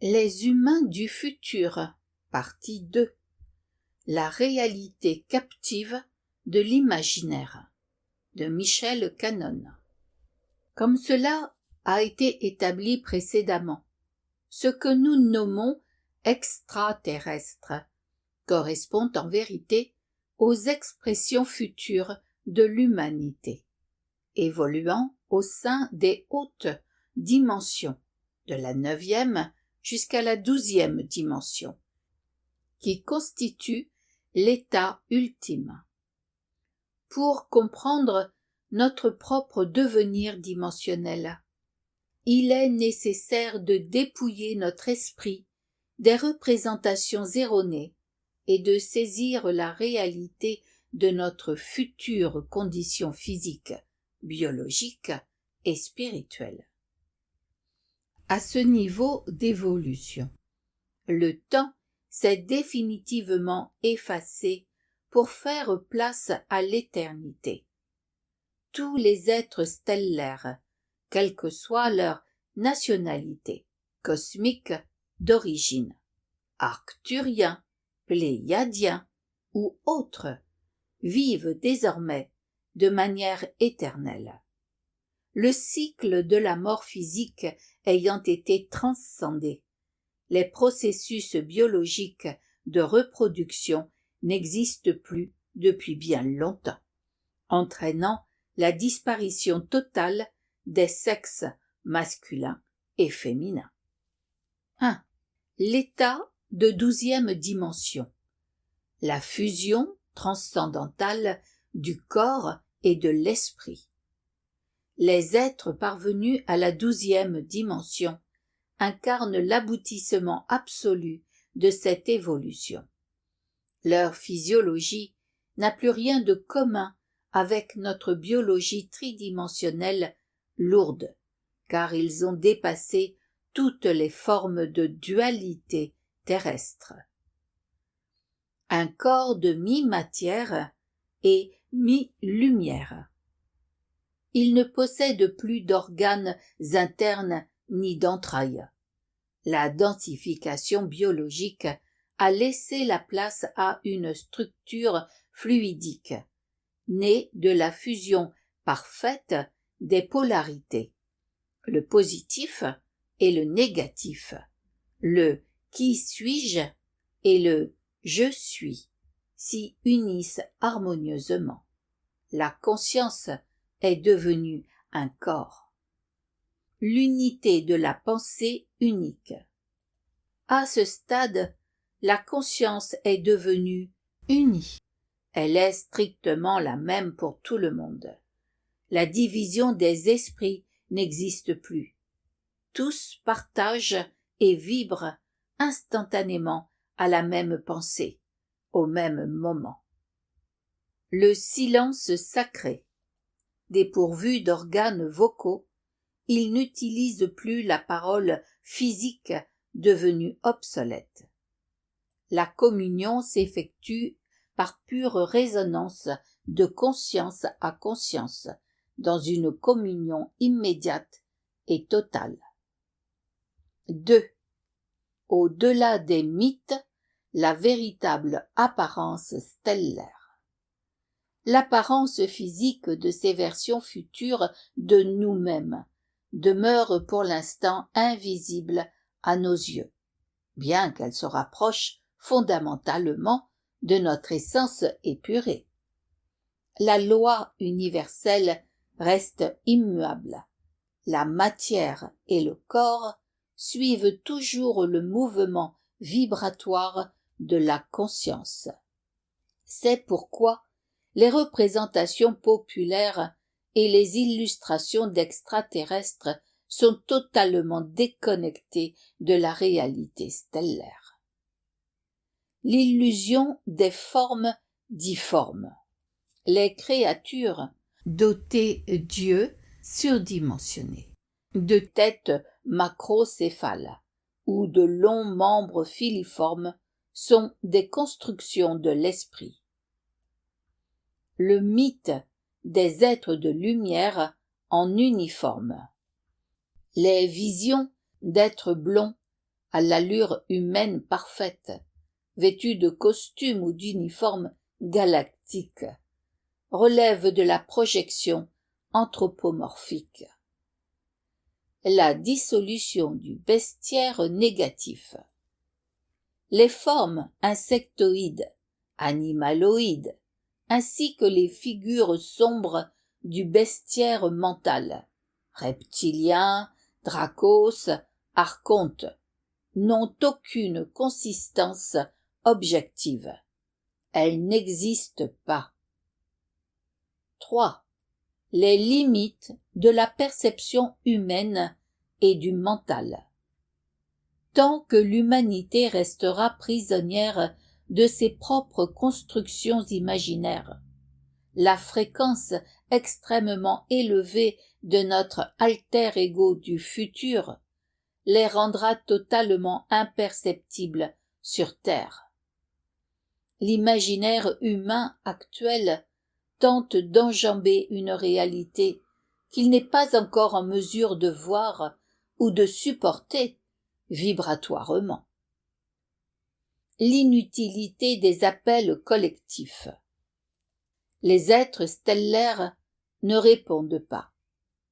Les humains du futur, partie 2. La réalité captive de l'imaginaire, de Michel Cannon. Comme cela a été établi précédemment, ce que nous nommons extraterrestres correspond en vérité aux expressions futures de l'humanité, évoluant au sein des hautes dimensions, de la 9e jusqu'à la 12e dimension, qui constitue l'état ultime. Pour comprendre notre propre devenir dimensionnel, il est nécessaire de dépouiller notre esprit des représentations erronées et de saisir la réalité de notre future condition physique, biologique et spirituelle. À ce niveau d'évolution, le temps s'est définitivement effacé pour faire place à l'éternité. Tous les êtres stellaires, quelle que soit leur nationalité, cosmique d'origine, arcturien, pléiadien ou autre, vivent désormais de manière éternelle. Le cycle de la mort physique ayant été transcendé, les processus biologiques de reproduction n'existent plus depuis bien longtemps, entraînant la disparition totale des sexes masculins et féminins. 1. L'état de 12e dimension. La fusion transcendantale du corps et de l'esprit. Les êtres parvenus à la 12e dimension incarnent l'aboutissement absolu de cette évolution. Leur physiologie n'a plus rien de commun avec notre biologie tridimensionnelle lourde, car ils ont dépassé toutes les formes de dualité terrestre. Un corps de mi-matière et mi-lumière. Ils ne possèdent plus d'organes internes ni d'entrailles. La densification biologique a laissé la place à une structure fluidique, née de la fusion parfaite des polarités, le positif et le négatif, le « qui suis-je » et le « je suis » s'y unissent harmonieusement. La conscience est devenue un corps. L'unité de la pensée unique. À ce stade, la conscience est devenue unie. Elle est strictement la même pour tout le monde. La division des esprits n'existe plus. Tous partagent et vibrent instantanément à la même pensée, au même moment. Le silence sacré. Dépourvu d'organes vocaux, ils n'utilisent plus la parole physique devenue obsolète. La communion s'effectue par pure résonance de conscience à conscience, dans une communion immédiate et totale. 2. Au-delà des mythes, la véritable apparence stellaire. L'apparence physique de ces versions futures de nous-mêmes demeure pour l'instant invisible à nos yeux, bien qu'elle se rapproche fondamentalement de notre essence épurée. La loi universelle reste immuable. La matière et le corps suivent toujours le mouvement vibratoire de la conscience. C'est pourquoi les représentations populaires et les illustrations d'extraterrestres sont totalement déconnectées de la réalité stellaire. L'illusion des formes difformes. Les créatures dotées d'yeux surdimensionnés, de têtes macrocéphales ou de longs membres filiformes sont des constructions de l'esprit. Le mythe des êtres de lumière en uniforme. Les visions d'êtres blonds à l'allure humaine parfaite, vêtus de costumes ou d'uniformes galactiques, relève de la projection anthropomorphique. La dissolution du bestiaire négatif. Les formes insectoïdes, animaloïdes, ainsi que les figures sombres du bestiaire mental, reptiliens, dracos, archontes, n'ont aucune consistance objective. Elles n'existent pas. 3. Les limites de la perception humaine et du mental. Tant que l'humanité restera prisonnière de ses propres constructions imaginaires, la fréquence extrêmement élevée de notre alter ego du futur les rendra totalement imperceptibles sur Terre. L'imaginaire humain actuel tente d'enjamber une réalité qu'il n'est pas encore en mesure de voir ou de supporter vibratoirement. L'inutilité des appels collectifs. Les êtres stellaires ne répondent pas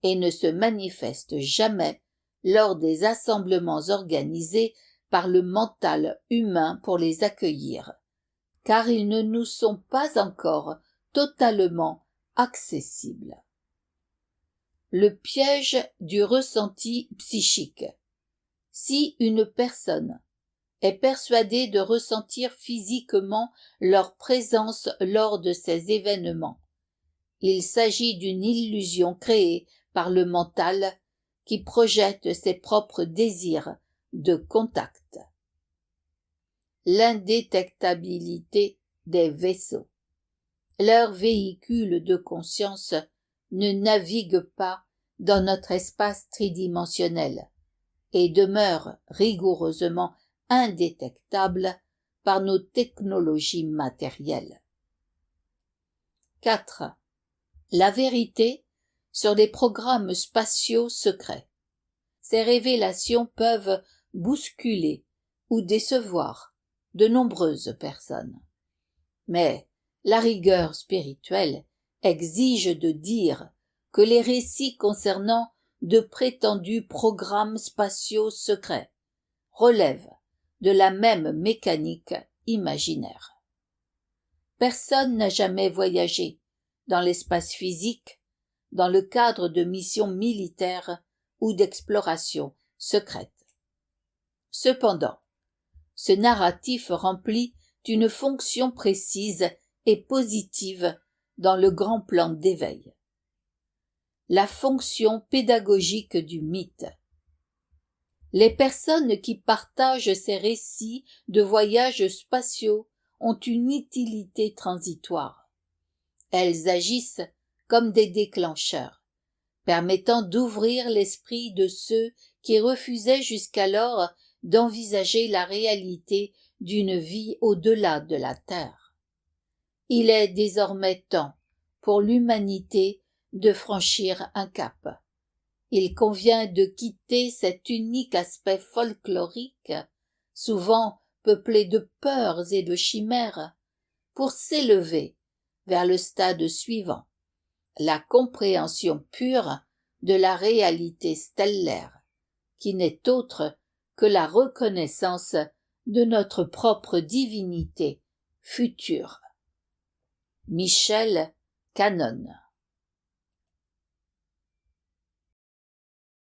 et ne se manifestent jamais lors des assemblements organisés par le mental humain pour les accueillir, car ils ne nous sont pas encore totalement accessibles. Le piège du ressenti psychique. Si une personne est persuadée de ressentir physiquement leur présence lors de ces événements, il s'agit d'une illusion créée par le mental qui projette ses propres désirs de contact. L'indétectabilité des vaisseaux. Leurs véhicules de conscience ne naviguent pas dans notre espace tridimensionnel et demeurent rigoureusement indétectables par nos technologies matérielles. 4. La vérité sur les programmes spatiaux secrets. Ces révélations peuvent bousculer ou décevoir de nombreuses personnes. Mais la rigueur spirituelle exige de dire que les récits concernant de prétendus programmes spatiaux secrets relèvent de la même mécanique imaginaire. Personne n'a jamais voyagé dans l'espace physique dans le cadre de missions militaires ou d'explorations secrètes. Cependant, ce narratif remplit une fonction précise et positive dans le grand plan d'éveil. La fonction pédagogique du mythe. Les personnes qui partagent ces récits de voyages spatiaux ont une utilité transitoire. Elles agissent comme des déclencheurs, permettant d'ouvrir l'esprit de ceux qui refusaient jusqu'alors d'envisager la réalité d'une vie au-delà de la Terre. Il est désormais temps pour l'humanité de franchir un cap. Il convient de quitter cet unique aspect folklorique, souvent peuplé de peurs et de chimères, pour s'élever vers le stade suivant, la compréhension pure de la réalité stellaire, qui n'est autre que la reconnaissance de notre propre divinité future. Michel Cannon.